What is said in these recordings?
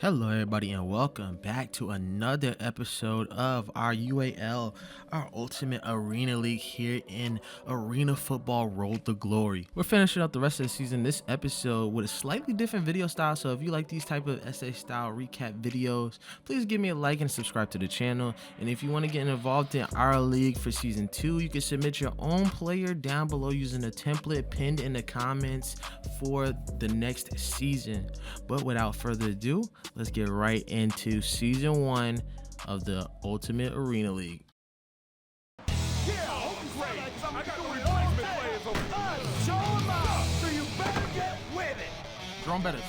Hello everybody and welcome back to another episode of our UAL, our Ultimate Arena League here in Arena Football Road to Glory. We're finishing up the rest of the season this episode with a slightly different video style, so if you like these type of essay style recap videos, please give me a like and subscribe to the channel. And if you want to get involved in our league for season 2, you can submit your own player down below using a template pinned in the comments for the next season. But without further ado, let's get right into season 1 of the Ultimate Arena League. Yeah, great. I got the replacement players over there. Show them out, so you better get with it. Drone Bettis.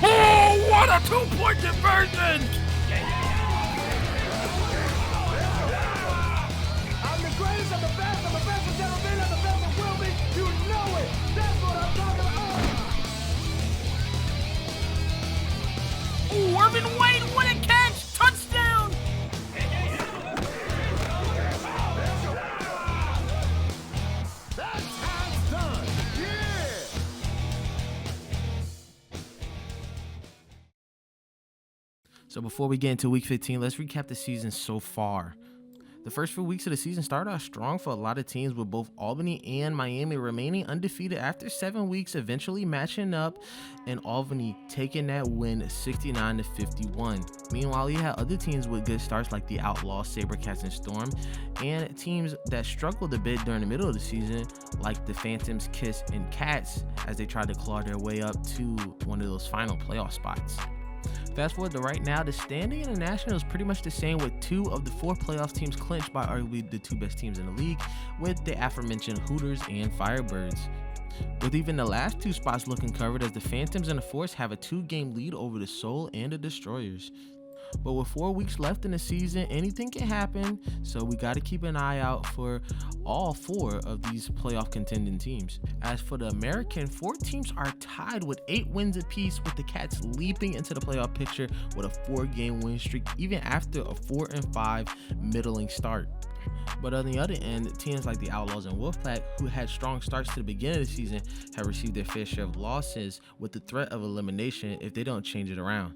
Oh, what a 2-point conversion! I'm the greatest, I'm the best that's ever been, I'm the best that will be. You know it. That's what I'm talking about. Ooh, Irvin Wade, what a catch! Touchdown! That's how it's done. Yeah. So before we get into week 15, let's recap the season so far. The first few weeks of the season started off strong for a lot of teams, with both Albany and Miami remaining undefeated after 7 weeks, eventually matching up and Albany taking that win 69-51. Meanwhile, you had other teams with good starts like the Outlaws, SaberCats, and Storm, and teams that struggled a bit during the middle of the season like the Phantoms, KISS, and Kats as they tried to claw their way up to one of those final playoff spots. Fast forward to right now, the standing in the National is pretty much the same, with 2 of the 4 playoff teams clinched by arguably the 2 best teams in the league, with the aforementioned Hooters and Firebirds. With even the last 2 spots looking covered, as the Phantoms and the Force have a 2-game lead over the Soul and the Destroyers. But with 4 weeks left in the season, anything can happen, so we got to keep an eye out for all 4 of these playoff contending teams. As for the American, 4 teams are tied with 8 wins apiece, with the Kats leaping into the playoff picture with a 4-game win streak even after a 4-5 middling start. But on the other end, teams like the Outlaws and Wolfpack, who had strong starts to the beginning of the season, have received their fair share of losses, with the threat of elimination if they don't change it around.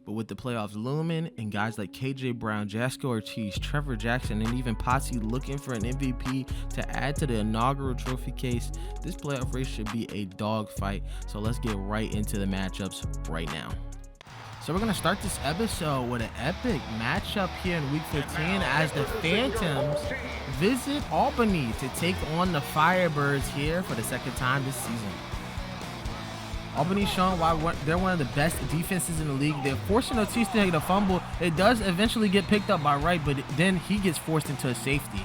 But with the playoffs looming and guys like KJ Brown, Jasco Ortiz, Trevor Jackson, and even Potsy looking for an MVP to add to the inaugural trophy case, this playoff race should be a dogfight. So let's get right into the matchups right now. So we're going to start this episode with an epic matchup here in week 15 as the Phantoms visit Albany to take on the Firebirds here for the 2nd time this season. Albany's shown why they're one of the best defenses in the league. They're forcing Ortiz to take the fumble. It does eventually get picked up by Wright, but then he gets forced into a safety.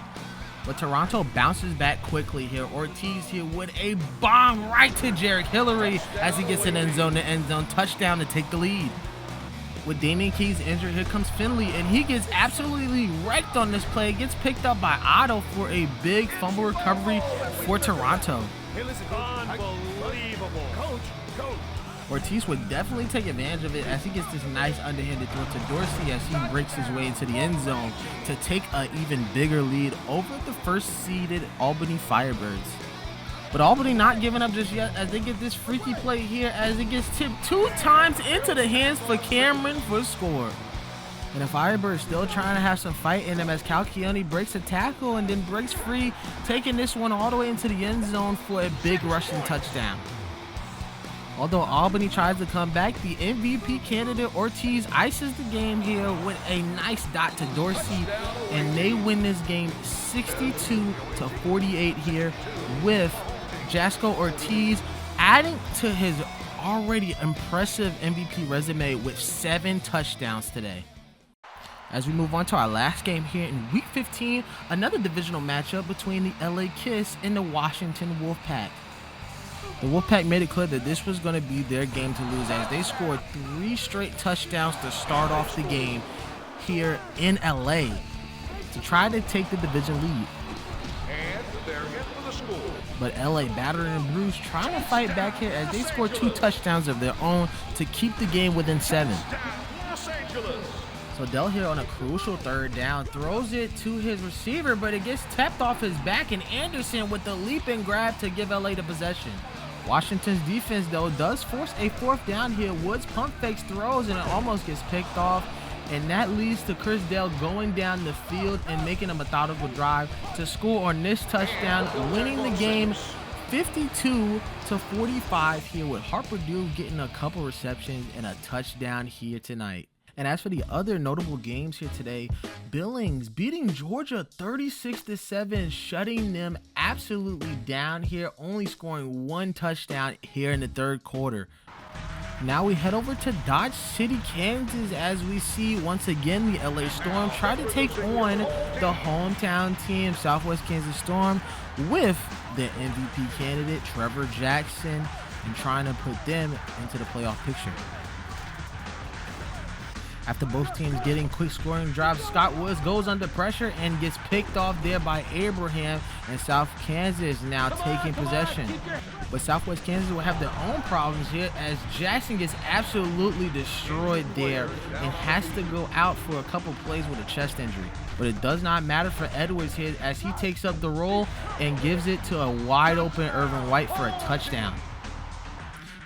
But Toronto bounces back quickly here. Ortiz here with a bomb right to Jarek Hillary as he gets in end zone to end zone. Touchdown to take the lead. With Damian Keys injured, here comes Finley, and he gets absolutely wrecked on this play. Gets picked up by Otto for a big fumble recovery for Toronto. Hey, listen, unbelievable. Coach. Ortiz would definitely take advantage of it as he gets this nice underhanded throw to Dorsey as he breaks his way into the end zone to take an even bigger lead over the first-seeded Albany Firebirds. But Albany not giving up just yet as they get this freaky play here as it gets tipped 2 times into the hands for Cameron for a score. And the Firebirds still trying to have some fight in them as Calcione breaks a tackle and then breaks free, taking this one all the way into the end zone for a big rushing touchdown. Although Albany tries to come back, the MVP candidate Ortiz ices the game here with a nice dot to Dorsey, and they win this game 62-48 here, with Jasco Ortiz adding to his already impressive MVP resume with 7 touchdowns today. As we move on to our last game here in week 15, another divisional matchup between the LA KISS and the Washington Wolfpack. The Wolfpack made it clear that this was going to be their game to lose as they scored 3 straight touchdowns to start off the game here in LA to try to take the division lead. And they're hit for the score. But LA, battered and bruised, trying to fight back here as they scored 2 touchdowns of their own to keep the game within 7. Los Angeles. So Dell here on a crucial 3rd down throws it to his receiver, but it gets tapped off his back, and Anderson with the leap and grab to give LA the possession. Washington's defense, though, does force a 4th down here. Woods pump fakes, throws, and it almost gets picked off. And that leads to Chris Dale going down the field and making a methodical drive to score on this touchdown, winning the game 52-45 here, with Harper Duke getting a couple receptions and a touchdown here tonight. And as for the other notable games here today, Billings beating Georgia 36-7, shutting them absolutely down here, only scoring 1 touchdown here in the 3rd quarter. Now we head over to Dodge City, Kansas, as we see once again the LA Storm try to take on the hometown team, Southwest Kansas Storm, with the MVP candidate Trevor Jackson, and trying to put them into the playoff picture. After both teams getting quick scoring drives, Scott Woods goes under pressure and gets picked off there by Abraham, and South Kansas now taking possession. But Southwest Kansas will have their own problems here, as Jackson gets absolutely destroyed there and has to go out for a couple plays with a chest injury. But it does not matter for Edwards here, as he takes up the role and gives it to a wide open Irvin White for a touchdown.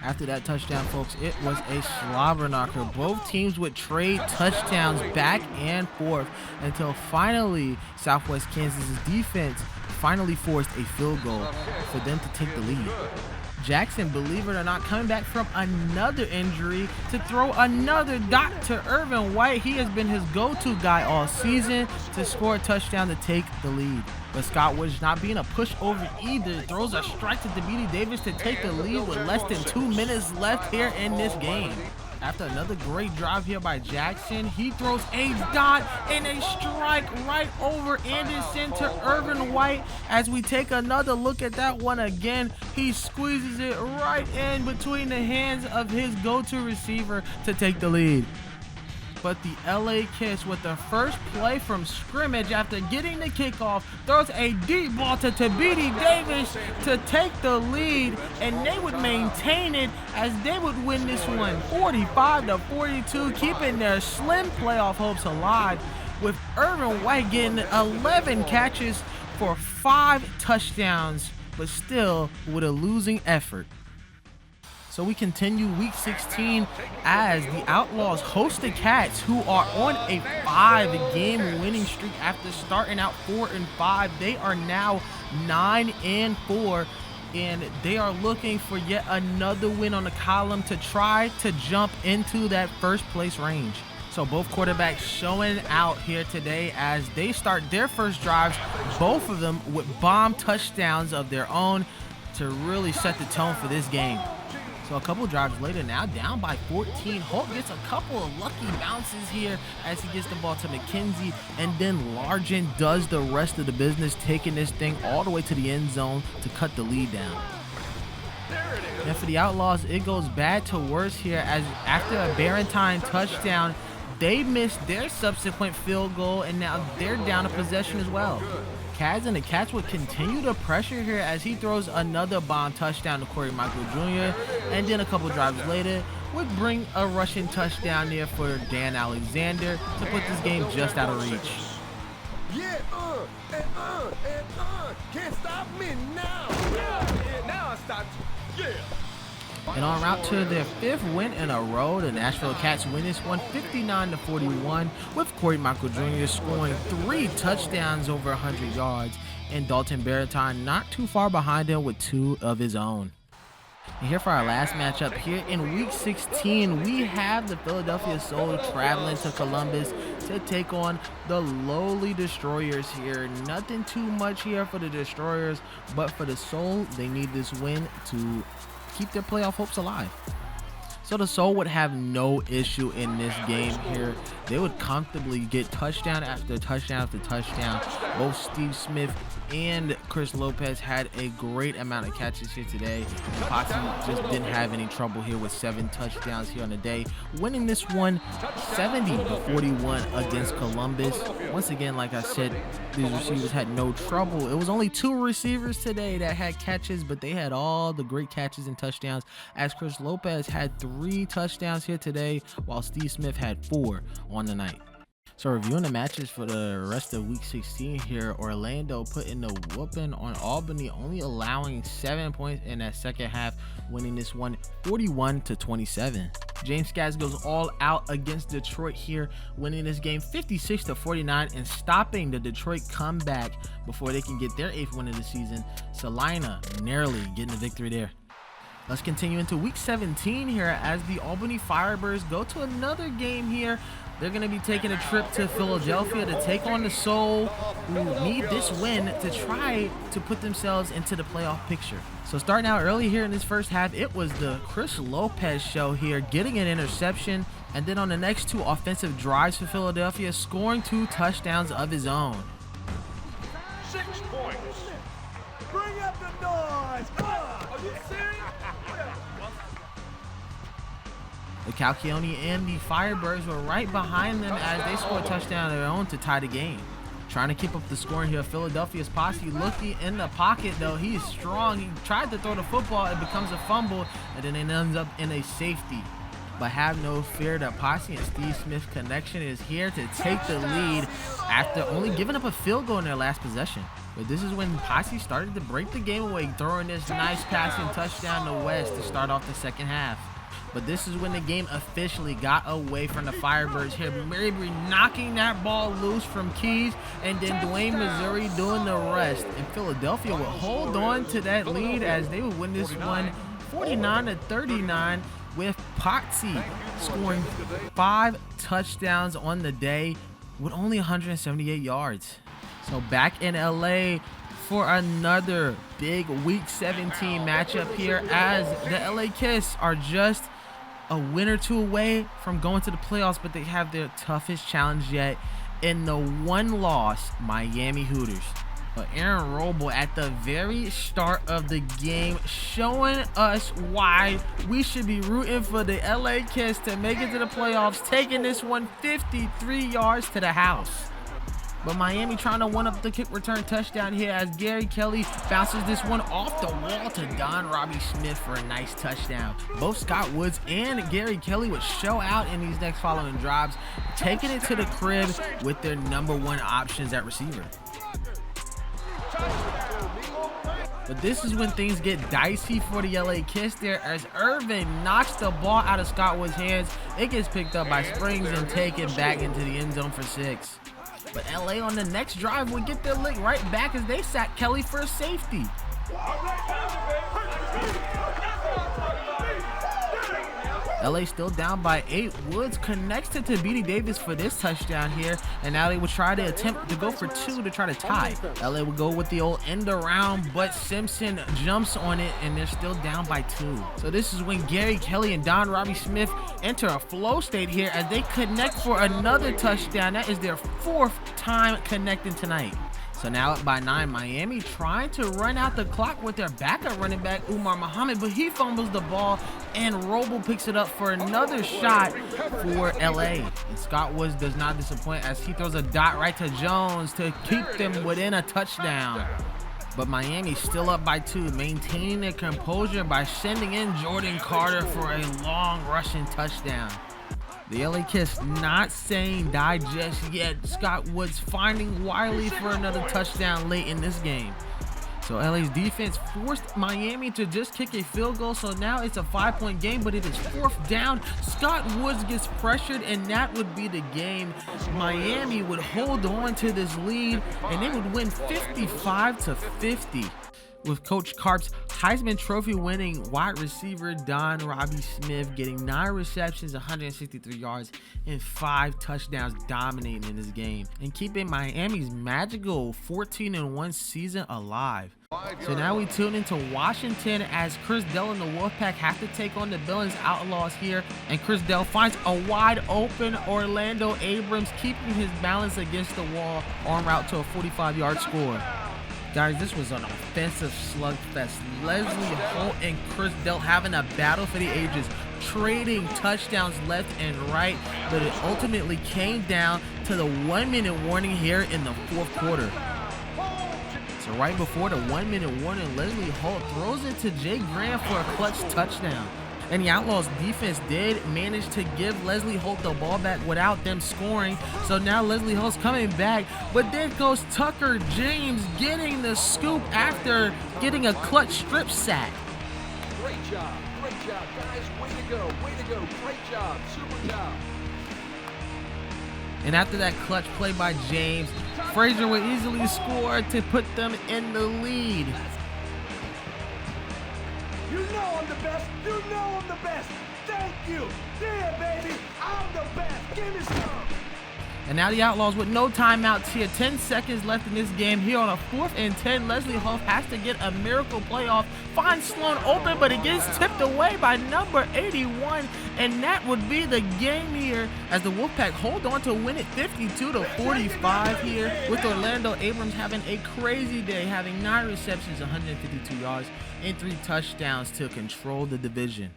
After that touchdown, folks, it was a slobber knocker. Both teams would trade touchdowns back and forth until finally Southwest Kansas' defense finally forced a field goal for them to take the lead. Jackson, believe it or not, coming back from another injury to throw another dot to Irvin White. He has been his go-to guy all season to score a touchdown to take the lead. But Scott Woods, not being a pushover either, throws a strike to DeBeatty Davis to take the lead with less than 2 minutes left here in this game. After another great drive here by Jackson, he throws a dot and a strike right over Anderson to Irvin White. As we take another look at that one again, he squeezes it right in between the hands of his go-to receiver to take the lead. But the LA Kiss, with the first play from scrimmage after getting the kickoff, throws a deep ball to DeBeatty Davis to take the lead, and they would maintain it as they would win this one 45-42, keeping their slim playoff hopes alive, with Irvin White getting 11 catches for 5 touchdowns, but still with a losing effort. So we continue week 16 as the Outlaws host the Kats, who are on a 5-game winning streak after starting out 4-5. They are now 9-4, and they are looking for yet another win on the column to try to jump into that first place range. So both quarterbacks showing out here today as they start their first drives, both of them with bomb touchdowns of their own to really set the tone for this game. So a couple drives later, now down by 14, Holt gets a couple of lucky bounces here as he gets the ball to McKenzie, and then Largent does the rest of the business, taking this thing all the way to the end zone to cut the lead down. And for the Outlaws, it goes bad to worse here, as after a Barentine touchdown, they missed their subsequent field goal, and now they're down a possession as well. Kats and the Kats would continue to pressure here as he throws another bomb touchdown to Corey Michael Jr. And then a couple drives later would bring a rushing touchdown there for Dan Alexander to put this game just out of reach. Can't stop me now. Yeah, now I stopped you. Yeah. And en route to their 5th win in a row, the Nashville Kats win this one 59-41, with Corey Michael Jr. scoring 3 touchdowns over 100 yards, and Dalton Barentine not too far behind him with 2 of his own. And here for our last matchup here in week 16, we have the Philadelphia Soul traveling to Columbus to take on the lowly Destroyers here. Nothing too much here for the Destroyers, but for the Soul, they need this win to keep their playoff hopes alive. So the Soul would have no issue in this game here. They would comfortably get touchdown after touchdown after touchdown. Both Steve Smith and Chris Lopez had a great amount of catches here today. And Posse just didn't have any trouble here with 7 touchdowns here on the day, winning this one 70-41 against Columbus. Once again, like I said, these receivers had no trouble. It was only 2 receivers today that had catches, but they had all the great catches and touchdowns, as Chris Lopez had 3 touchdowns here today, while Steve Smith had 4 on the night. So reviewing the matches for the rest of week 16 here, Orlando putting the whooping on Albany, only allowing 7 points in that second half, winning this one 41-27. James Skaggs goes all out against Detroit here, winning this game 56-49 and stopping the Detroit comeback before they can get their 8th win of the season. Salina narrowly getting the victory there. Let's continue into week 17 here as the Albany Firebirds go to another game here. They're going to be taking a trip to Philadelphia to take on the Soul, who need this win to try to put themselves into the playoff picture. So starting out early here in this first half, it was the Chris Lopez show here, getting an interception, and then on the next 2 offensive drives for Philadelphia, scoring 2 touchdowns of his own. 6 points. Bring up the noise. Are you serious? The Calcioni and the Firebirds were right behind them as they scored a touchdown of their own to tie the game. Trying to keep up the scoring here, Philadelphia's posse looking in the pocket though. He's strong. He tried to throw the football. It becomes a fumble, and then it ends up in a safety. But have no fear, the posse and Steve Smith connection is here to take the lead after only giving up a field goal in their last possession. But this is when posse started to break the game away, throwing this nice passing touchdown to West to start off the second half. But this is when the game officially got away from the Firebirds here. Marybury knocking that ball loose from Keys, and then Dwayne Missouri doing the rest. And Philadelphia will hold on to that lead as they would win this one 49-39, with Potsy scoring 5 touchdowns on the day with only 178 yards. So back in LA for another big week 17 matchup here, as the LA KISS are just a win or 2 away from going to the playoffs, but they have their toughest challenge yet in the 1-loss Miami Hooters. But Aaron Roble at the very start of the game showing us why we should be rooting for the LA KISS to make it to the playoffs, taking this one 53 yards to the house. But Miami trying to one-up the kick return touchdown here as Gary Kelly bounces this one off the wall to Don Robbie Smith for a nice touchdown. Both Scott Woods and Gary Kelly would show out in these next following drives, taking it to the crib with their #1 options at receiver. But this is when things get dicey for the LA KISS there, as Irvin knocks the ball out of Scott Woods' hands. It gets picked up by Springs and taken back into the end zone for 6. But LA on the next drive would get their lick right back as they sack Kelly for a safety. LA still down by 8. Woods connects to Tabiti Davis for this touchdown here, and now they would try to attempt to go for 2 to try to tie. LA would go with the old end around, but Simpson jumps on it, and they're still down by 2. So this is when Gary Kelly and Don Robbie Smith enter a flow state here as they connect for another touchdown. That is their 4th time connecting tonight. So now up by 9, Miami trying to run out the clock with their backup running back, Umar Muhammad, but he fumbles the ball, and Roble picks it up for another shot for LA. And Scott Woods does not disappoint as he throws a dot right to Jones to keep them within a touchdown. But Miami still up by 2, maintaining their composure by sending in Jordan Carter for a long rushing touchdown. The LA KISS not saying die just yet. Scott Woods finding Wiley for another touchdown late in this game. So LA's defense forced Miami to just kick a field goal, so now it's a 5-point game, but it is 4th down. Scott Woods gets pressured, and that would be the game. Miami would hold on to this lead, and they would win 55-50. With Coach Karp's Heisman Trophy winning wide receiver Don Robbie Smith getting 9 receptions, 163 yards, and 5 touchdowns, dominating in this game and keeping Miami's magical 14-1 season alive. So now we tune into Washington as Chris Dell and the Wolfpack have to take on the W17 Outlaws here, and Chris Dell finds a wide open Orlando Abrams, keeping his balance against the wall en route to a 45-yard score. Guys, this was an offensive slugfest. Leslie Holt and Chris Dell having a battle for the ages, trading touchdowns left and right, but it ultimately came down to the 1-minute warning here in the 4th quarter. So right before the 1-minute warning, Leslie Holt throws it to Jay Graham for a clutch touchdown. And the Outlaws defense did manage to give Leslie Holt the ball back without them scoring. So now Leslie Holt's coming back, but there goes Tucker James getting the scoop after getting a clutch strip sack. Great job, guys. Way to go, great job, super job. And after that clutch play by James, Frazier would easily score to put them in the lead. You know I'm the best. You know I'm the best. Thank you. Yeah, baby. I'm the best. Give me some. And now the Outlaws with no timeouts here. 10 seconds left in this game. Here on a 4th and 10, Leslie Huff has to get a miracle playoff. Finds Sloan open, but it gets tipped away by number 81. And that would be the game here as the Wolfpack hold on to win it 52-45 here, with Orlando Abrams having a crazy day, having 9 receptions, 152 yards, and 3 touchdowns to control the division.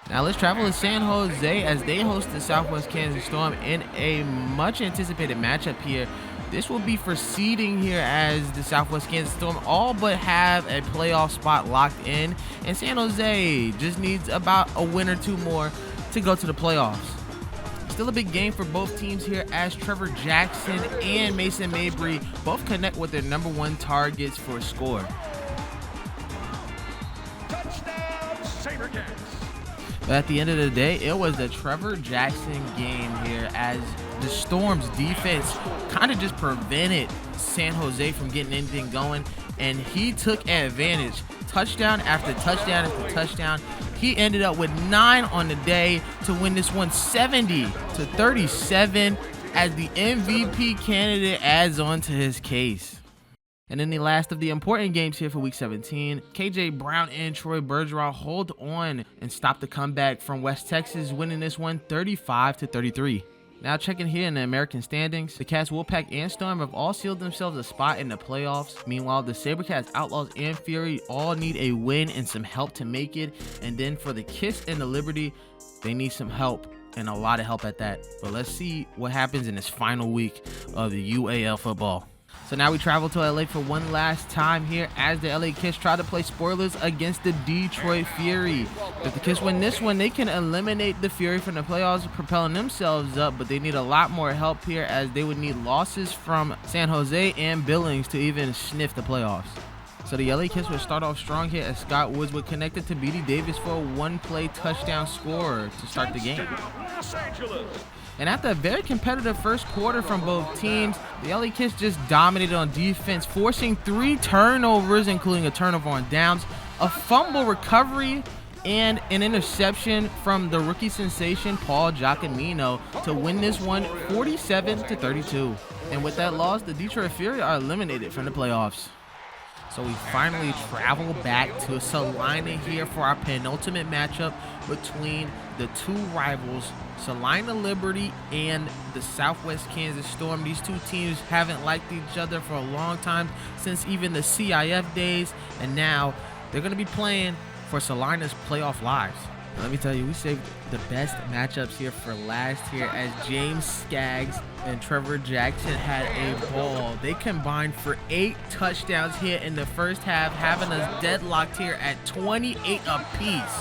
Now let's travel to San Jose as they host the Southwest Kansas Storm in a much anticipated matchup here. This will be for seeding here as the Southwest Kansas Storm all but have a playoff spot locked in, and San Jose just needs about a win or 2 more to go to the playoffs. Still a big game for both teams here as Trevor Jackson and Mason Mabry both connect with their number 1 targets for a score. Touchdown, SaberCats. But at the end of the day, it was the Trevor Jackson game here as the Storm's defense kind of just prevented San Jose from getting anything going, and he took advantage. Touchdown after touchdown after touchdown. He ended up with 9 on the day to win this one 70-37 as the MVP candidate adds on to his case. And in the last of the important games here for Week 17, KJ Brown and Troy Bergeron hold on and stop the comeback from West Texas, winning this one 35-33. Now checking here in the American standings, the Cats, Wolfpack, and Storm have all sealed themselves a spot in the playoffs. Meanwhile, the SaberCats, Outlaws, and Fury all need a win and some help to make it. And then for the KISS and the Liberty, they need some help, and a lot of help at that. But let's see what happens in this final week of the UAL football. So now we travel to LA for one last time here as the LA KISS try to play spoilers against the Detroit Fury. If the KISS win this one, they can eliminate the Fury from the playoffs, propelling themselves up, but they need a lot more help here as they would need losses from San Jose and Billings to even sniff the playoffs. So the LA KISS would start off strong here as Scott Woods would connect it to B.D. Davis for a 1-play touchdown score to start the game. And after a very competitive first quarter from both teams, the LA KISS just dominated on defense, forcing 3 turnovers, including a turnover on downs, a fumble recovery, and an interception from the rookie sensation Paul Giacomino to win this one 47-32. And with that loss, the Detroit Fury are eliminated from the playoffs. So we finally travel back to Salina here for our penultimate matchup between the 2 rivals, Salina Liberty and the Southwest Kansas Storm. These 2 teams haven't liked each other for a long time, since even the CIF days, and now they're going to be playing for Salina's playoff lives. Let me tell you, we saved the best matchups here for last here as James Skaggs and Trevor Jackson had a ball. They combined for 8 touchdowns here in the first half, having us deadlocked here at 28 apiece.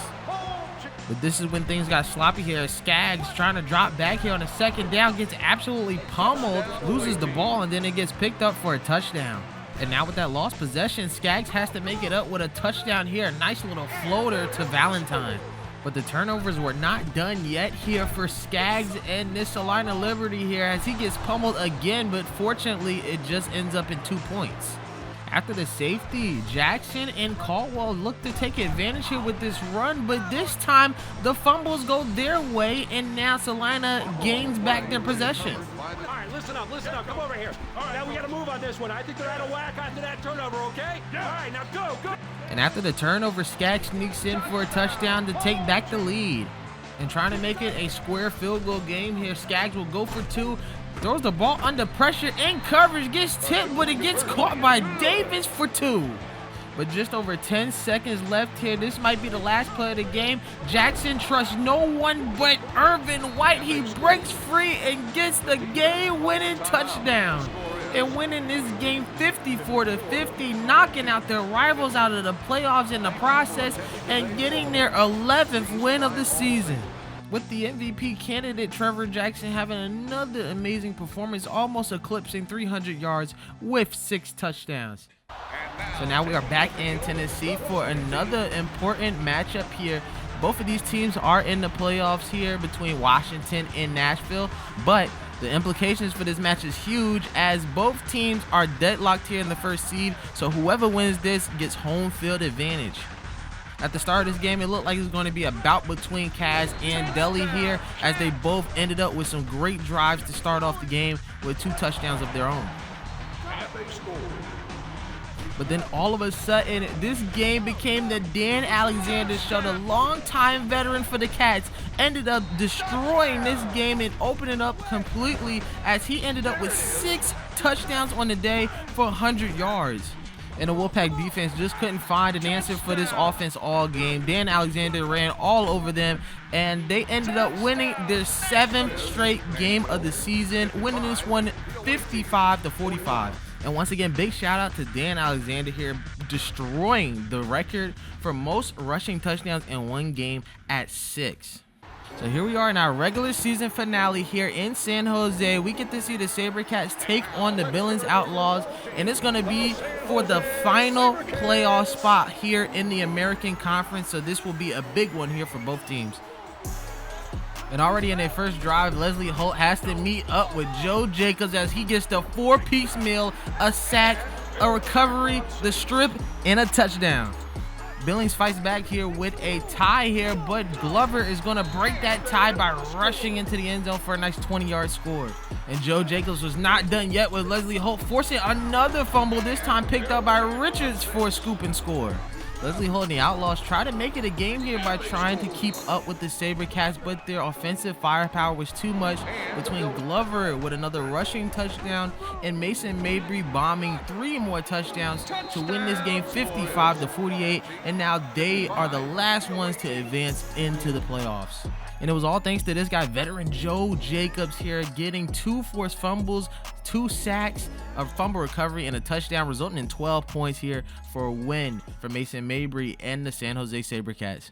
But this is when things got sloppy here. Skaggs trying to drop back here on a second down, gets absolutely pummeled, loses the ball, and then it gets picked up for a touchdown. And now with that lost possession, Skaggs has to make it up with a touchdown here. A nice little floater to Valentine. But the turnovers were not done yet here for Skaggs and this Salina Liberty here as he gets pummeled again, but fortunately it just ends up in 2 points. After the safety, Jackson and Caldwell look to take advantage here with this run, but this time the fumbles go their way, and now Salina gains back their possession. All right, listen up, come over here. All right, now we got to move on this one. I think they're out of whack after that turnover, okay? Yeah. All right, now go. And after the turnover, Skaggs sneaks in for a touchdown to take back the lead. And trying to make it a square field goal game here, Skaggs will go for 2. Throws the ball under pressure in coverage, gets tipped, but it gets caught by Davis for 2. But just over 10 seconds left here. This might be the last play of the game. Jackson trusts no one but Irvin White. He breaks free and gets the game-winning touchdown. and winning this game 54-50, knocking out their rivals out of the playoffs in the process and getting their 11th win of the season. With the MVP candidate Trevor Jackson having another amazing performance, almost eclipsing 300 yards with 6 touchdowns. So now we are back in Tennessee for another important matchup here. Both of these teams are in the playoffs here between Washington and Nashville, but the implications for this match is huge as both teams are deadlocked here in the first seed, so whoever wins this gets home field advantage. At the start of this game, it looked like it was going to be a bout between Kats and Delhi here, as they both ended up with some great drives to start off the game with 2 touchdowns of their own. But then all of a sudden, this game became the Dan Alexander show. The longtime veteran for the Kats ended up destroying this game and opening up completely, as he ended up with 6 touchdowns on the day for 100 yards. And the Wolfpack defense just couldn't find an answer for this offense all game. Dan Alexander ran all over them, and they ended up winning their 7th straight game of the season, winning this one 55-45. And once again, big shout out to Dan Alexander here, destroying the record for most rushing touchdowns in one game at 6. So here we are in our regular season finale here in San Jose. We get to see the SaberCats take on the W17 Outlaws, and it's going to be for the final playoff spot here in the American Conference. So this will be a big one here for both teams. And already in their first drive, Leslie Holt has to meet up with Joe Jacobs as he gets the 4-piece meal, a sack, a recovery, the strip, and a touchdown. Billings fights back here with a tie here, but Glover is going to break that tie by rushing into the end zone for a nice 20-yard score. And Joe Jacobs was not done yet with Leslie Holt forcing another fumble, this time picked up by Richards for a scoop and score. Leslie Holt and the Outlaws try to make it a game here by trying to keep up with the SaberCats, but their offensive firepower was too much, between Glover with another rushing touchdown and Mason Mabry bombing 3 more touchdowns to win this game 55-48, and now they are the last ones to advance into the playoffs. And it was all thanks to this guy, veteran Joe Jacobs here, getting 2 forced fumbles, 2 sacks, a fumble recovery, and a touchdown, resulting in 12 points here for a win for Mason Mabry and the San Jose SaberCats.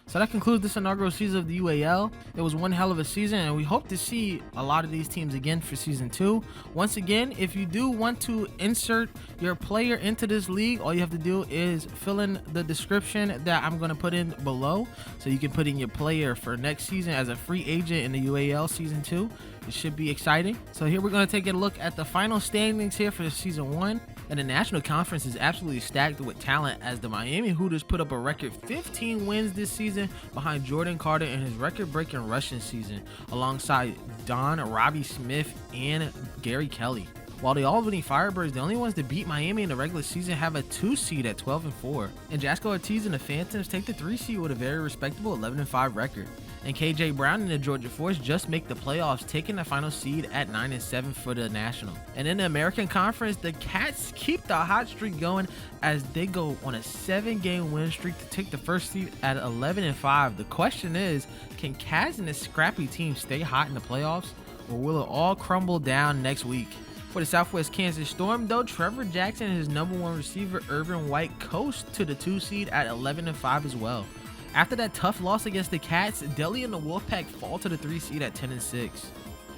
So that concludes this inaugural season of the UAL. It was one hell of a season, and we hope to see a lot of these teams again for season 2. Once again, if you do want to insert your player into this league, all you have to do is fill in the description that I'm going to put in below, so you can put in your player for next season as a free agent in the UAL season 2. It should be exciting. So here we're going to take a look at the final standings here for season 1. And the National Conference is absolutely stacked with talent, as the Miami Hooters put up a record 15 wins this season behind Jordan Carter in his record-breaking rushing season, alongside Don Robbie Smith and Gary Kelly. While the Albany Firebirds, the only ones to beat Miami in the regular season, have a 2 seed at 12-4. And Jasco Ortiz and the Phantoms take the 3 seed with a very respectable 11-5 record. And KJ Brown and the Georgia Force just make the playoffs, taking the final seed at 9-7 for the National. And in the American Conference, the Kats keep the hot streak going as they go on a 7-game win streak to take the first seed at 11-5. The question is, can Kats and this scrappy team stay hot in the playoffs, or will it all crumble down next week? For the Southwest Kansas Storm, though, Trevor Jackson and his #1 receiver, Irvin White, coast to the 2 seed at 11-5 as well. After that tough loss against the Kats, Delhi and the Wolfpack fall to the 3 seed at 10-6.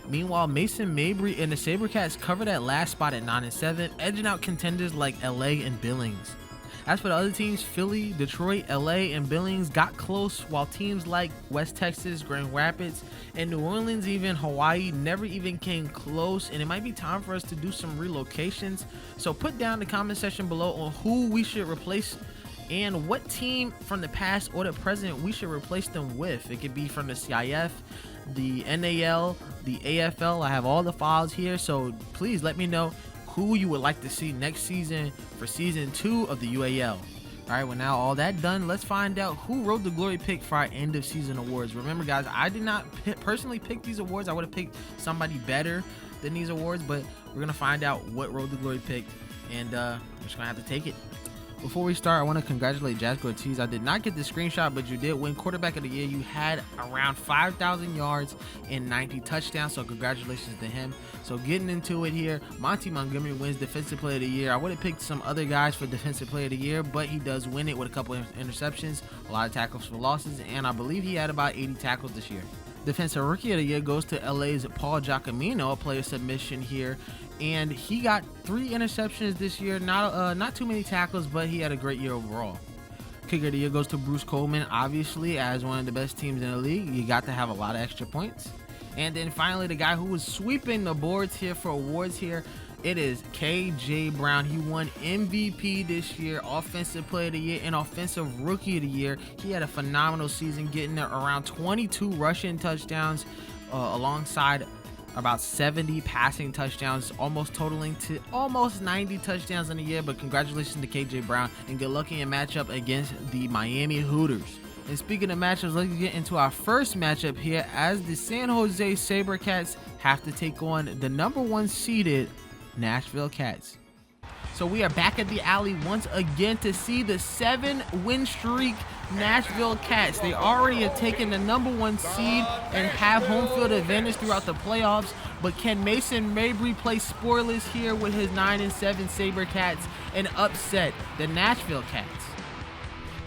Meanwhile, Mason Mabry and the SaberCats cover that last spot at 9-7, edging out contenders like LA and Billings. As for the other teams, Philly, Detroit, LA, and Billings got close, while teams like West Texas, Grand Rapids, and New Orleans, even Hawaii, never even came close. And it might be time for us to do some relocations. So put down the comment section below on who we should replace and what team from the past or the present we should replace them with. It could be from the CIF, the NAL, the AFL. I have all the files here, so please let me know who you would like to see next season for season 2 of the UAL. Alright, well, now all that done, let's find out who Road to Glory picked for our end of season awards. Remember, guys, I did not personally pick these awards. I would have picked somebody better than these awards, but we're going to find out what Road to Glory picked, and we're just going to have to take it. Before we start, I want to congratulate Jasper Ortiz. I did not get the screenshot, but you did win quarterback of the year. You had around 5,000 yards and 90 touchdowns, so congratulations to him. So getting into it here, Monty Montgomery wins defensive player of the year. I would have picked some other guys for defensive player of the year, but he does win it with a couple of interceptions, a lot of tackles for losses, and I believe he had about 80 tackles this year. Defensive rookie of the year goes to LA's Paul Giacomino, a player submission here, and he got 3 interceptions this year. Not too many tackles, but he had a great year overall. Kicker of the year goes to Bruce Coleman. Obviously, as one of the best teams in the league, you got to have a lot of extra points. And then finally, the guy who was sweeping the boards here for awards here, it is KJ Brown. He won MVP this year, Offensive Player of the Year, and Offensive Rookie of the Year. He had a phenomenal season, getting around 22 rushing touchdowns alongside about 70 passing touchdowns, almost totaling to almost 90 touchdowns in a year. But congratulations to KJ Brown, and good luck in your matchup against the Miami Hooters. And speaking of matchups, let's get into our first matchup here, as the San Jose SaberCats have to take on the #1 seeded Nashville Cats. So we are back at the alley once again to see the 7-win streak Nashville Cats. They already have taken the #1 seed and have home field advantage throughout the playoffs, but can Mason Mabry play spoilers here with his 9-7 SaberCats and upset the Nashville Cats?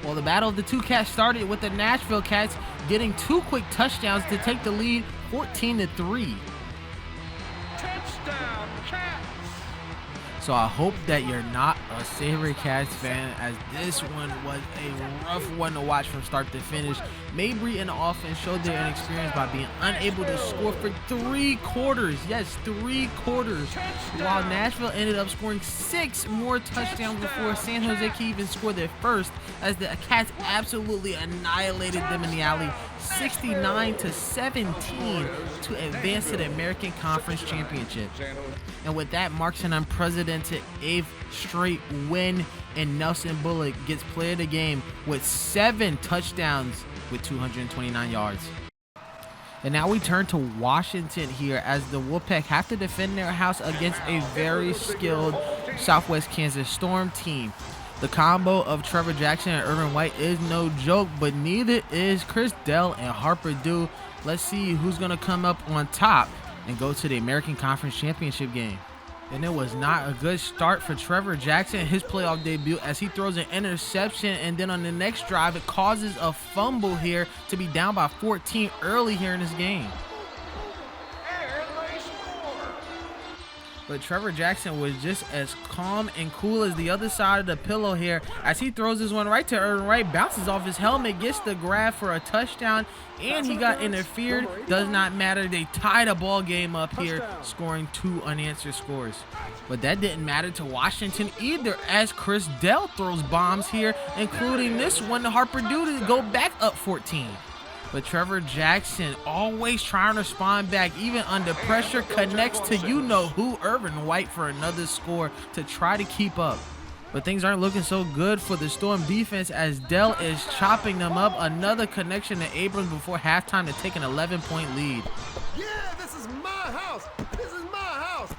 Well, the battle of the two cats started with the Nashville Cats getting 2 quick touchdowns to take the lead 14-3. Touchdown, Cats! So I hope that you're not a SaberCats fan, as this one was a rough one to watch from start to finish. Mabry and the offense showed their inexperience by being unable to score for 3 quarters. Yes, 3 quarters. While Nashville ended up scoring 6 more touchdowns before San Jose could even score their first, as the Cats absolutely annihilated them in the alley, 69-17, to advance to the American Conference Championship. And with that marks an unprecedented 8th straight win, and Nelson Bullock gets player of the game with 7 touchdowns with 229 yards. And now we turn to Washington here, as the Wolfpack have to defend their house against a very skilled Southwest Kansas Storm team. The combo of Trevor Jackson and Irvin White is no joke, but neither is Chris Dell and Harper Dew. Let's see who's going to come up on top and go to the American Conference Championship game. And it was not a good start for Trevor Jackson in his playoff debut, as he throws an interception, and then on the next drive it causes a fumble here to be down by 14 early here in this game. But Trevor Jackson was just as calm and cool as the other side of the pillow here, as he throws this one right to Irvin White, bounces off his helmet, gets the grab for a touchdown, and he got interfered. Does not matter. They tied a ball game up here, scoring 2 unanswered scores. But that didn't matter to Washington either, as Chris Dell throws bombs here, including this one to Harper Dew to go back up 14. But Trevor Jackson, always trying to respond back, even under pressure, connects to you-know-who, Irvin White, for another score to try to keep up. But things aren't looking so good for the Storm defense, as Dell is chopping them up. Another connection to Abrams before halftime to take an 11-point lead. Yeah, this is my house. This is my house.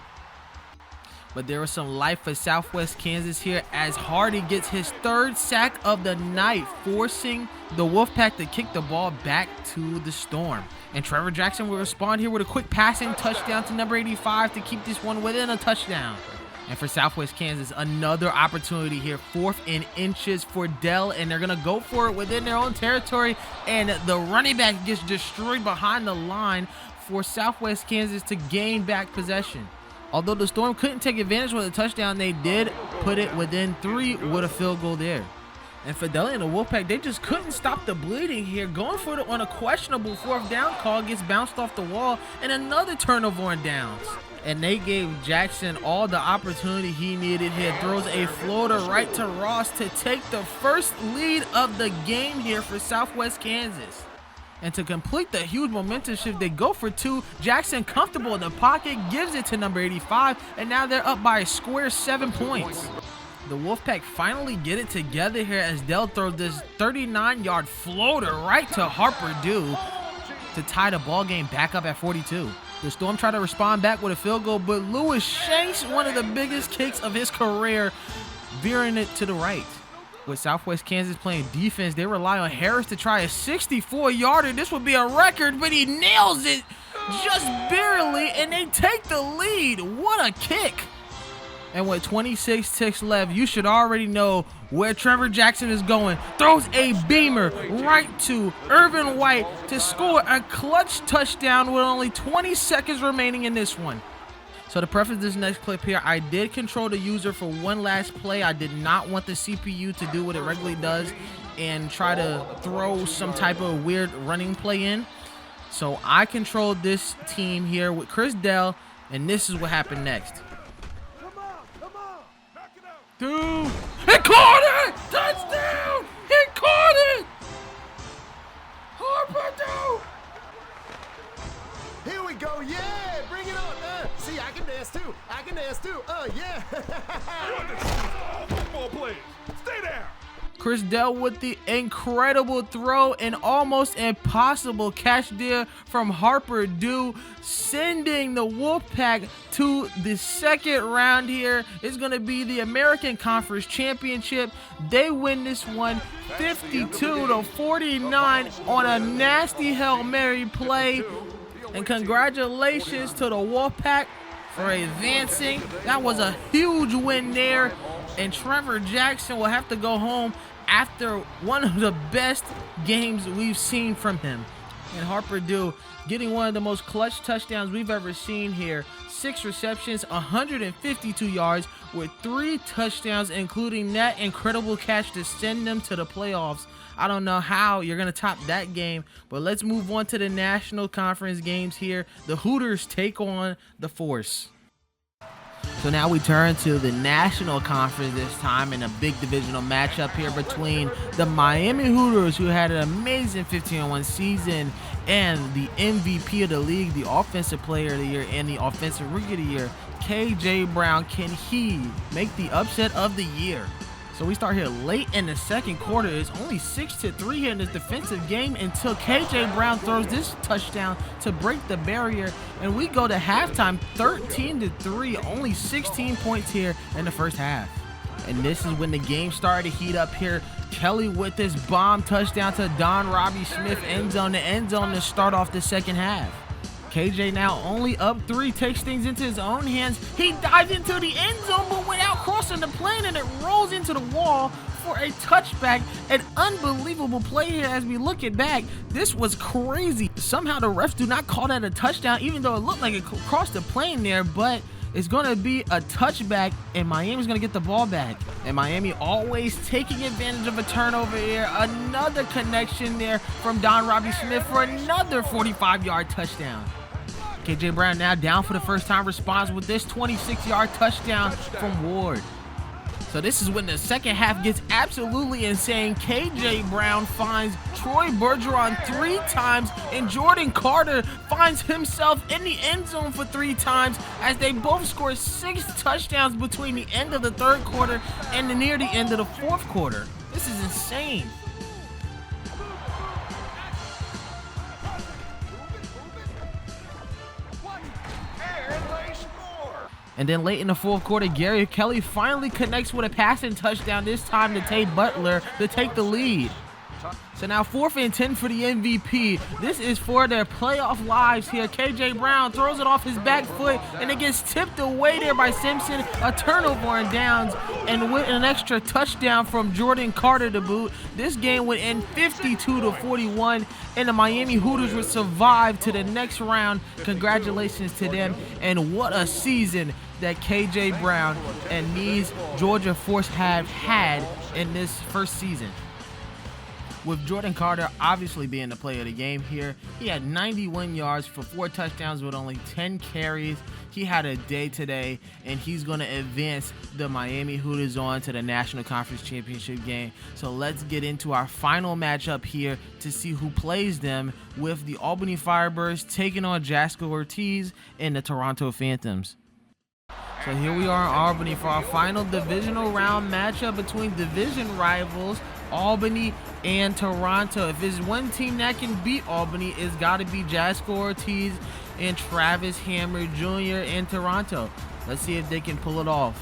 But there was some life for Southwest Kansas here, as Hardy gets his 3rd sack of the night, forcing the Wolfpack to kick the ball back to the Storm. And Trevor Jackson will respond here with a quick passing touchdown to number 85 to keep this one within a touchdown. And for Southwest Kansas, another opportunity here, 4th and inches for Dell, and they're going to go for it within their own territory, and the running back gets destroyed behind the line for Southwest Kansas to gain back possession. Although the Storm couldn't take advantage with a touchdown, they did put it within 3 with a field goal there. And Fidelity and the Wolfpack, they just couldn't stop the bleeding here. Going for it on a questionable 4th down call, gets bounced off the wall, and another turnover on downs. And they gave Jackson all the opportunity he needed here. Throws a floater right to Ross to take the first lead of the game here for Southwest Kansas. And to complete the huge momentum shift, they go for 2. Jackson, comfortable in the pocket, gives it to number 85, and now they're up by a square 7 points. The Wolfpack finally get it together here, as Dell throws this 39-yard floater right to Harper Dew to tie the ball game back up at 42. The Storm try to respond back with a field goal, but Lewis shanks one of the biggest kicks of his career, veering it to the right. With Southwest Kansas playing defense, they rely on Harris to try a 64-yarder. This would be a record, but he nails it just barely, and they take the lead. What a kick. And with 26 ticks left, you should already know where Trevor Jackson is going. Throws a beamer right to Irvin White to score a clutch touchdown with only 20 seconds remaining in this one. So to preface this next clip here, I did control the user for one last play. I did not want the CPU to do what it regularly does and try to throw some type of weird running play in. So I controlled this team here with Chris Dell, and this is what happened next. Come on, knock it out. Dude, he caught it! Touchdown! He caught it! Harper, dude! Here we go, yeah! Bring it on! See, I can dance too! I can dance too! Yeah! You understand all football players. Stay there. Chris Dell with the incredible throw and almost impossible catch there from Harper Dew, sending the Wolfpack to the second round here. It's going to be the American Conference Championship. They win this one 52-49 on a nasty Hail Mary play. And congratulations to the Wolfpack for advancing. That was a huge win there. And Trevor Jackson will have to go home after one of the best games we've seen from him. And Harper Dew getting one of the most clutch touchdowns we've ever seen here. 6 receptions, 152 yards with 3 touchdowns, including that incredible catch to send them to the playoffs. I don't know how you're going to top that game, but let's move on to the National Conference games here. The Hooters take on the Force. So now we turn to the National Conference this time in a big divisional matchup here between the Miami Hooters, who had an amazing 15-1 season, and the MVP of the league, the Offensive Player of the Year, and the Offensive Rookie of the Year, KJ Brown. Can he make the upset of the year? So we start here late in the second quarter. It's only 6-3 here in this defensive game until KJ Brown throws this touchdown to break the barrier. And we go to halftime 13-3, only 16 points here in the first half. And this is when the game started to heat up here. Kelly with this bomb touchdown to Don Robbie Smith, end zone to start off the second half. KJ now only up 3, takes things into his own hands. He dives into the end zone, but without crossing the plane, and it rolls into the wall for a touchback. An unbelievable play here as we look it back. This was crazy. Somehow the refs do not call that a touchdown, even though it looked like it crossed the plane there, but it's going to be a touchback, and Miami's going to get the ball back. And Miami always taking advantage of a turnover here. Another connection there from Don Robbie Smith for another 45-yard touchdown. KJ Brown now down for the first time, responds with this 26-yard touchdown from Ward. So this is when the second half gets absolutely insane. KJ Brown finds Troy Bergeron 3 times, and Jordan Carter finds himself in the end zone for 3 times as they both score 6 touchdowns between the end of the third quarter and near the end of the fourth quarter. This is insane. And then late in the fourth quarter, Gary Kelly finally connects with a passing touchdown, this time to Tate Butler to take the lead. So now 4th and 10 for the MVP. This is for their playoff lives here. KJ Brown throws it off his back foot, and it gets tipped away there by Simpson. A turnover on downs, and with an extra touchdown from Jordan Carter to boot, this game would end 52-41, and the Miami Hooters would survive to the next round. Congratulations to them, and what a season that KJ Brown and these Georgia Force have had in this first season. With Jordan Carter obviously being the player of the game here. He had 91 yards for 4 touchdowns with only 10 carries. He had a day today, and he's going to advance the Miami Hooters on to the National Conference Championship game. So let's get into our final matchup here to see who plays them, with the Albany Firebirds taking on Jasco Ortiz and the Toronto Phantoms. So here we are in Albany for our final divisional round matchup between division rivals Albany and Toronto. If there's one team that can beat Albany, it's got to be Jasco Ortiz and Travis Hammer Jr. in Toronto. Let's see if they can pull it off.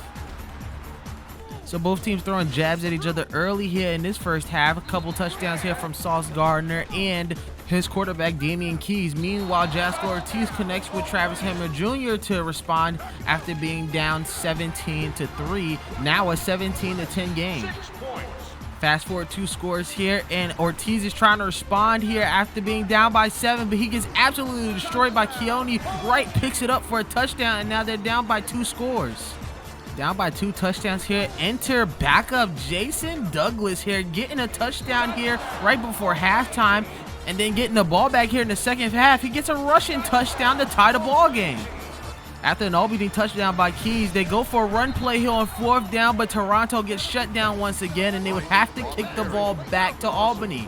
So both teams throwing jabs at each other early here in this first half. A couple touchdowns here from Sauce Gardner and his quarterback Damian Keys. Meanwhile, Jasco Ortiz connects with Travis Hammer Jr. to respond after being down 17-3. Now a 17-10 game. Fast forward 2 scores here, and Ortiz is trying to respond here after being down by 7, but he gets absolutely destroyed by Keone. Wright picks it up for a touchdown, and now they're down by 2 scores. Down by 2 touchdowns here. Enter backup Jason Douglas here, getting a touchdown here right before halftime, and then getting the ball back here in the second half. He gets a rushing touchdown to tie the ball game. After an all-beating touchdown by Keys, they go for a run play here on 4th down, but Toronto gets shut down once again, and they would have to kick the ball back to Albany.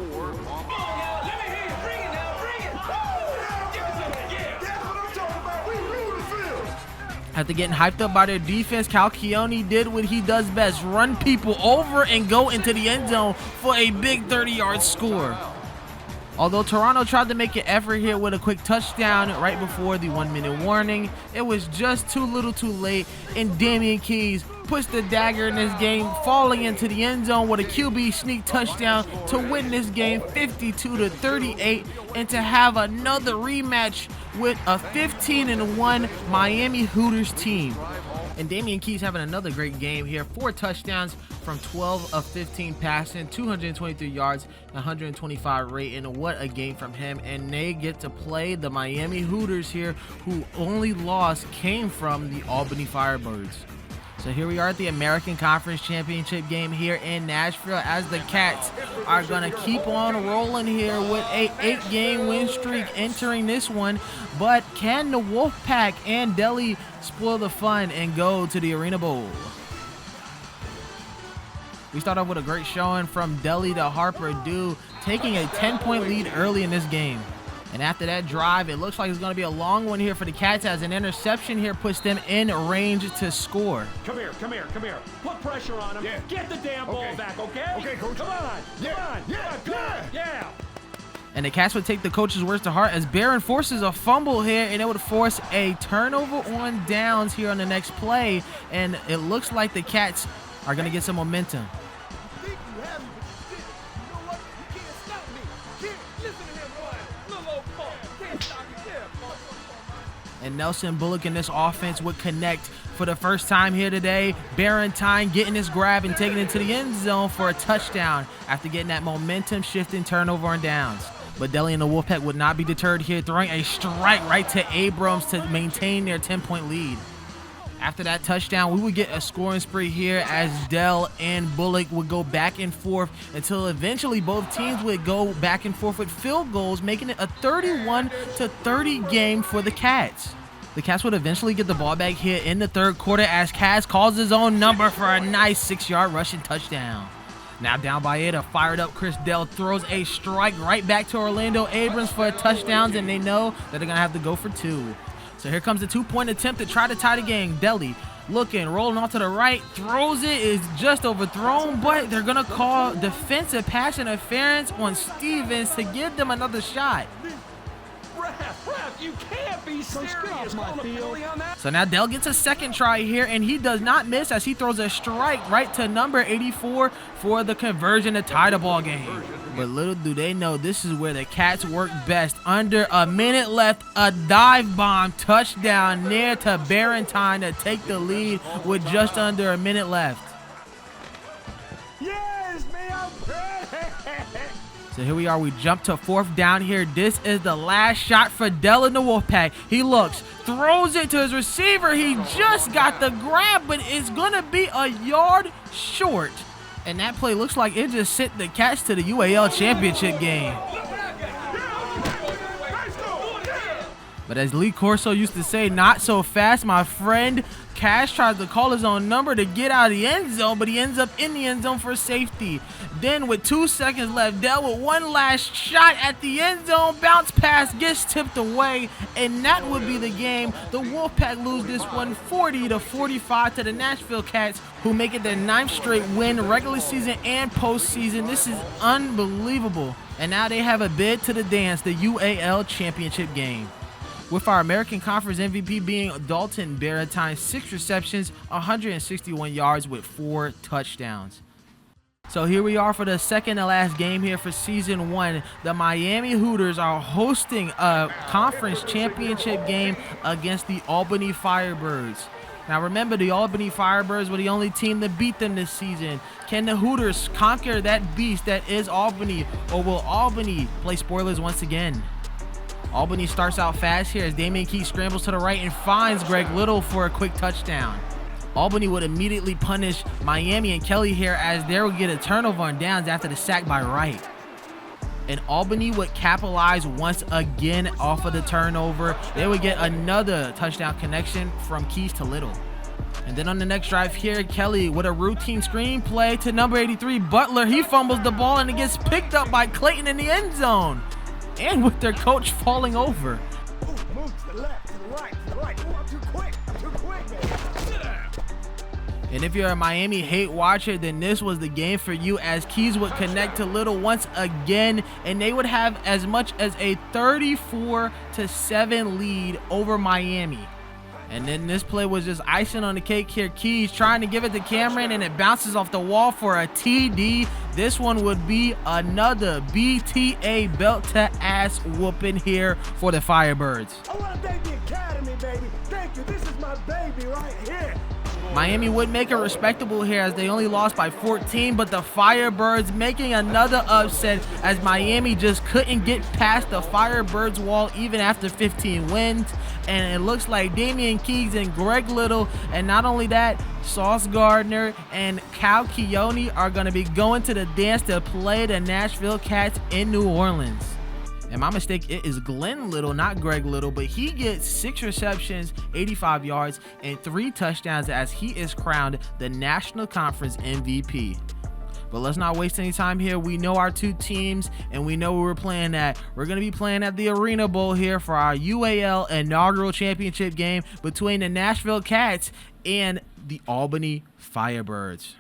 After getting hyped up by their defense, Cal Keone did what he does best, run people over and go into the end zone for a big 30-yard score. Although Toronto tried to make an effort here with a quick touchdown right before the 1-minute warning, it was just too little too late, and Damian Keys puts the dagger in this game, falling into the end zone with a QB sneak touchdown to win this game 52-38, and to have another rematch with a 15-1 Miami Hooters team. And Damian Keys having another great game here. 4 touchdowns from 12 of 15 passing, 223 yards, 125 rating. What a game from him. And they get to play the Miami Hooters here, who only loss came from the Albany Firebirds. So here we are at the American Conference Championship game here in Nashville, as the Cats are going to keep on rolling here with a 8-game win streak entering this one. But can the Wolfpack and Delhi spoil the fun and go to the Arena Bowl? We start off with a great showing from Delhi to Harper Dew, taking a 10-point lead early in this game. And after that drive, it looks like it's going to be a long one here for the Cats, as an interception here puts them in range to score. Come here. Put pressure on him. Yeah. Get the damn ball back, okay? Okay, coach. Come on. Yeah. And the Cats would take the coach's words to heart, as Barron forces a fumble here, and it would force a turnover on downs here on the next play. And it looks like the Cats are going to get some momentum. And Nelson Bullock in this offense would connect for the first time here today. Barrentine getting his grab and taking it to the end zone for a touchdown after getting that momentum shifting turnover and downs. But Delhi and the Wolfpack would not be deterred here, throwing a strike right to Abrams to maintain their 10-point lead. After that touchdown, we would get a scoring spree here, as Dell and Bullock would go back and forth until eventually both teams would go back and forth with field goals, making it a 31-30 game for the Cats. The Cats would eventually get the ball back here in the 3rd quarter, as Cass calls his own number for a nice 6-yard rushing touchdown. Now down by 8, a fired up Chris Dell throws a strike right back to Orlando Abrams for a touchdown, and they know that they're going to have to go for 2. So here comes the 2-point attempt to try to tie the game. Delhi looking, rolling off to the right, throws it, is just overthrown, but they're going to call defensive pass interference on Stevens to give them another shot. Ref, you can't be serious. So now Dell gets a second try here, and he does not miss, as he throws a strike right to number 84 for the conversion to tie the ball game. But little do they know, this is where the Cats work best. Under a minute left, a dive bomb touchdown near to Barrentine to take the lead with just under a minute left. Yes, man. So here we are, we jump to 4th down here. This is the last shot for Dell in the Wolfpack. He looks, throws it to his receiver. He just got the grab, but it's going to be a yard short. And that play looks like it just sent the Cats to the UAL Championship Game. But as Lee Corso used to say, not so fast, my friend. Cash tries to call his own number to get out of the end zone, but he ends up in the end zone for safety. Then with 2 seconds left, Dell with one last shot at the end zone. Bounce pass gets tipped away, and that would be the game. The Wolfpack lose this one 40-45 to the Nashville Cats, who make it their 9th straight win, regular season and postseason. This is unbelievable. And now they have a bid to the dance, the UAL Championship Game. with our American Conference MVP being Dalton Barentine, 6 receptions, 161 yards with 4 touchdowns. So here we are for the second to last game here for season 1. The Miami Hooters are hosting a conference championship game against the Albany Firebirds. Now remember, the Albany Firebirds were the only team to beat them this season. Can the Hooters conquer that beast that is Albany, or will Albany play spoilers once again? Albany starts out fast here as Damian Keith scrambles to the right and finds Greg Little for a quick touchdown. Albany would immediately punish Miami and Kelly here as they would get a turnover on downs after the sack by Wright. And Albany would capitalize once again off of the turnover. They would get another touchdown connection from Keys to Little. And then on the next drive here, Kelly with a routine screen play to number 83, Butler. He fumbles the ball and it gets picked up by Clayton in the end zone. And with their coach falling over. Ooh, move to the left, to the right, to the right. Ooh, I'm too quick, baby. Sit down. And if you're a Miami hate watcher, then this was the game for you as Keys would connect to Little once again, and they would have as much as a 34-7 lead over Miami. And then this play was just icing on the cake here. Keys trying to give it to Cameron, and it bounces off the wall for a TD. This one would be another BTA belt-to-ass whooping here for the Firebirds. I want to thank the Academy, baby. Thank you. This is my baby right here. Miami would make it respectable here as they only lost by 14, but the Firebirds making another upset as Miami just couldn't get past the Firebirds wall even after 15 wins. And it looks like Damian Keys and Greg Little, and not only that, Sauce Gardner and Cal Keone are going to be going to the dance to play the Nashville Cats in New Orleans. And my mistake, it is Glenn Little, not Greg Little, but he gets 6 receptions, 85 yards, and 3 touchdowns as he is crowned the National Conference MVP. But let's not waste any time here. We know our two teams, and we know where we're playing at. We're going to be playing at the Arena Bowl here for our UAL inaugural championship game between the Nashville Cats and the Albany Firebirds.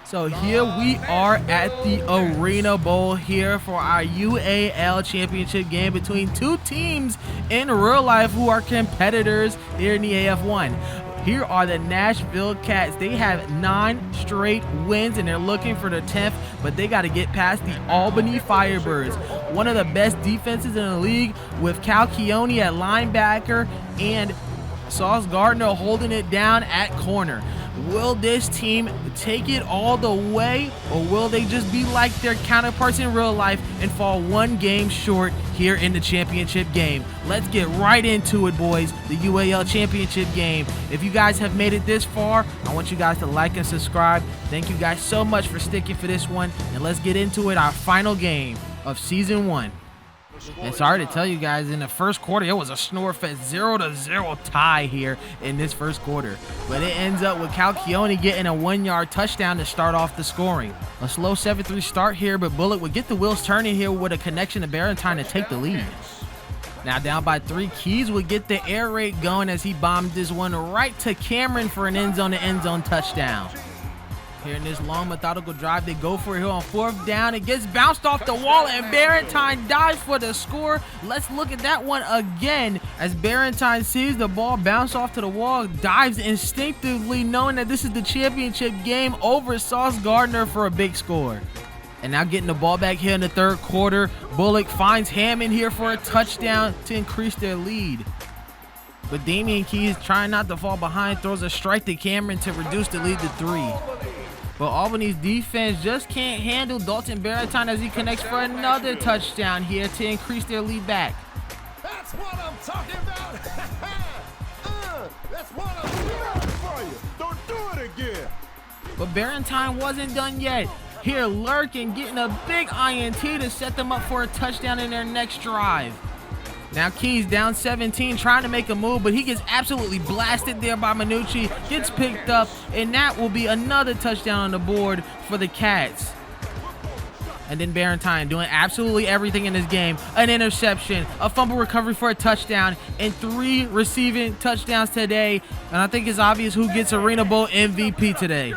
So here we are at the Arena Bowl here for our UAL Championship game between two teams in real life who are competitors here in the AF1. Here are the Nashville Cats. They have 9 straight wins and they're looking for the 10th, but they got to get past the Albany Firebirds, one of the best defenses in the league, with Cal Keone at linebacker and Sauce Gardner holding it down at corner. Will this team take it all the way, or will they just be like their counterparts in real life and fall one game short here in the championship game? Let's get right into it, boys. The UAL championship game. If you guys have made it this far, I want you guys to like and subscribe. Thank you guys so much for sticking for this one, and let's get into it, our final game of season 1. And sorry to tell you guys, in the first quarter, it was a snore-fest 0-0 tie here in this first quarter. But it ends up with Cal Keone getting a 1-yard touchdown to start off the scoring. A slow 7-3 start here, but Bullock would get the wheels turning here with a connection to Barentine to take the lead. Now down by 3, Keys would get the air raid going as he bombed this one right to Cameron for an end-zone touchdown. Here in this long methodical drive, they go for it here on 4th down. It gets bounced off the wall and Barentine dives for the score. Let's look at that one again as Barentine sees the ball bounce off to the wall, dives instinctively knowing that this is the championship game over Sauce Gardner for a big score. And now getting the ball back here in the 3rd quarter, Bullock finds Hammond here for a touchdown to increase their lead. But Damian Keys, trying not to fall behind, throws a strike to Cameron to reduce the lead to 3. But Albany's defense just can't handle Dalton Barentine as he connects for another touchdown here to increase their lead back. That's what I'm talking about. That's what I'm talking for you. Don't do it again. But Barentine wasn't done yet. Here, Lurkin getting a big INT to set them up for a touchdown in their next drive. Now Keys down 17, trying to make a move, but he gets absolutely blasted there by Minucci, gets picked up, and that will be another touchdown on the board for the Cats. And then Barentine doing absolutely everything in this game. An interception, a fumble recovery for a touchdown, and 3 receiving touchdowns today. And I think it's obvious who gets Arena Bowl MVP today.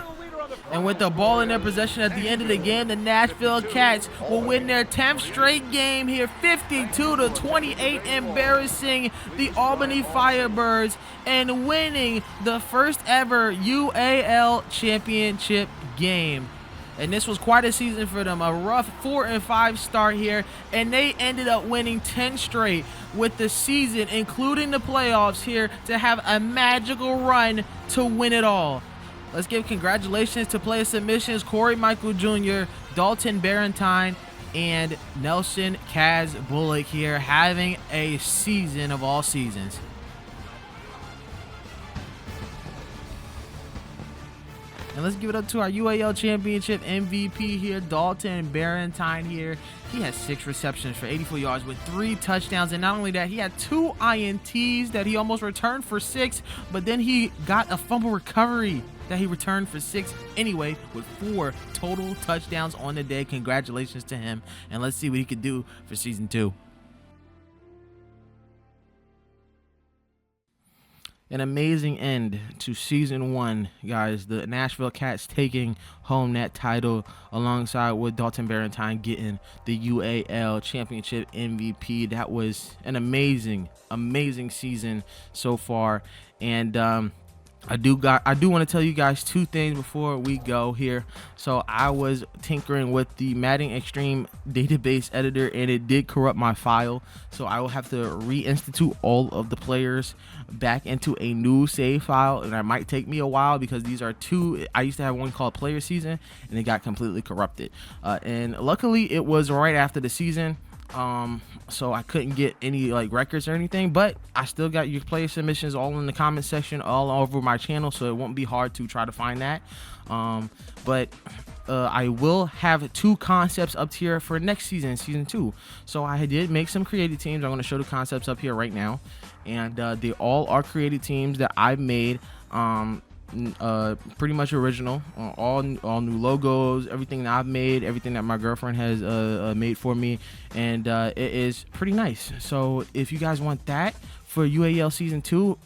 And with the ball in their possession at the end of the game, the Nashville Cats will win their 10th straight game here, 52-28, embarrassing the Albany Firebirds and winning the first ever UAL Championship Game. And this was quite a season for them, a rough 4-5 start here, and they ended up winning 10 straight with the season, including the playoffs here, to have a magical run to win it all. Let's give congratulations to player submissions Corey Michael Jr., Dalton Barentine, and Nelson Kaz Bullock here, having a season of all seasons. And let's give it up to our UAL Championship MVP here, Dalton Barentine here. He has 6 receptions for 84 yards with 3 touchdowns. And not only that, he had 2 INTs that he almost returned for 6, but then he got a fumble recovery that he returned for 6 anyway, with 4 total touchdowns on the day. Congratulations to him. And let's see what he could do for season 2. An amazing end to season 1, guys. The Nashville Cats taking home that title alongside with Dalton Barentine getting the UAL Championship MVP. That was an amazing season so far. And I do want to tell you guys 2 things before we go here. So I was tinkering with the Madden Extreme database editor, and it did corrupt my file. So I will have to reinstitute all of the players back into a new save file, and that might take me a while because these are 2. I used to have one called Player Season, and it got completely corrupted. And luckily, it was right after the season. So I couldn't get any like records or anything, but I still got your player submissions all in the comment section all over my channel, so it won't be hard to try to find that. But I will have 2 concepts up here for next season, season 2. So I did make some created teams. I'm going to show the concepts up here right now, and they all are created teams that I've made. Pretty much original, all new logos, everything that I've made, everything that my girlfriend has made for me, and it is pretty nice. So if you guys want that for UAL season 2,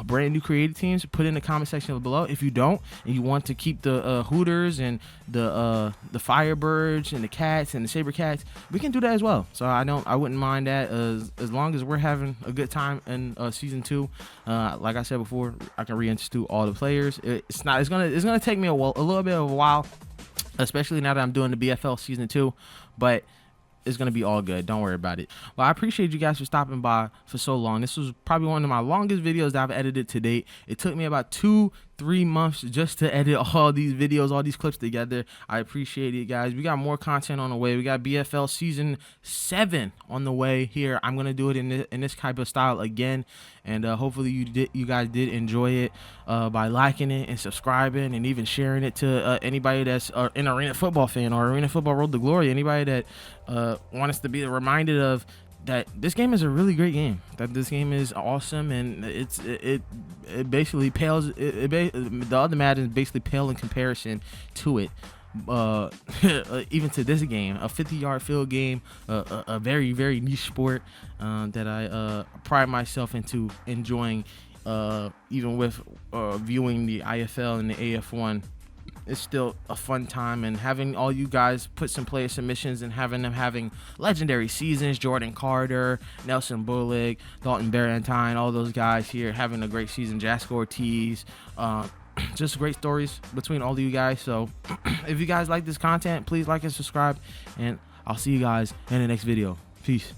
brand new creative teams, put in the comment section below. If you don't, and you want to keep the Hooters and the Firebirds and the Cats and the SaberCats, we can do that as well. So I wouldn't mind that as long as we're having a good time in season 2. Like I said before, I can reinstitute all the players. It's gonna take me a little bit of a while, especially now that I'm doing the BFL season 2, but it's gonna be all good. Don't worry about it. Well, I appreciate you guys for stopping by for so long. This was probably one of my longest videos that I've edited to date. It took me about 2-3 months just to edit all these videos, all these clips together. I appreciate it, guys. We got more content on the way. We got BFL season 7 on the way here. I'm gonna do it in this type of style again, and hopefully you guys did enjoy it by liking it and subscribing and even sharing it to anybody that's an arena football fan or arena football road to glory. Anybody that wants to be reminded of that this game is a really great game, that this game is awesome, and it basically pales, the other Maddens basically pale in comparison to it. Even to this game, a 50-yard field game, a very niche sport that I pride myself into enjoying, even with viewing the IFL and the AF1. It's still a fun time, and having all you guys put some player submissions and having them having legendary seasons, Jordan Carter, Nelson Bullock, Dalton Barentine, all those guys here having a great season, Jask Ortiz, just great stories between all of you guys. So if you guys like this content, please like and subscribe, and I'll see you guys in the next video. Peace.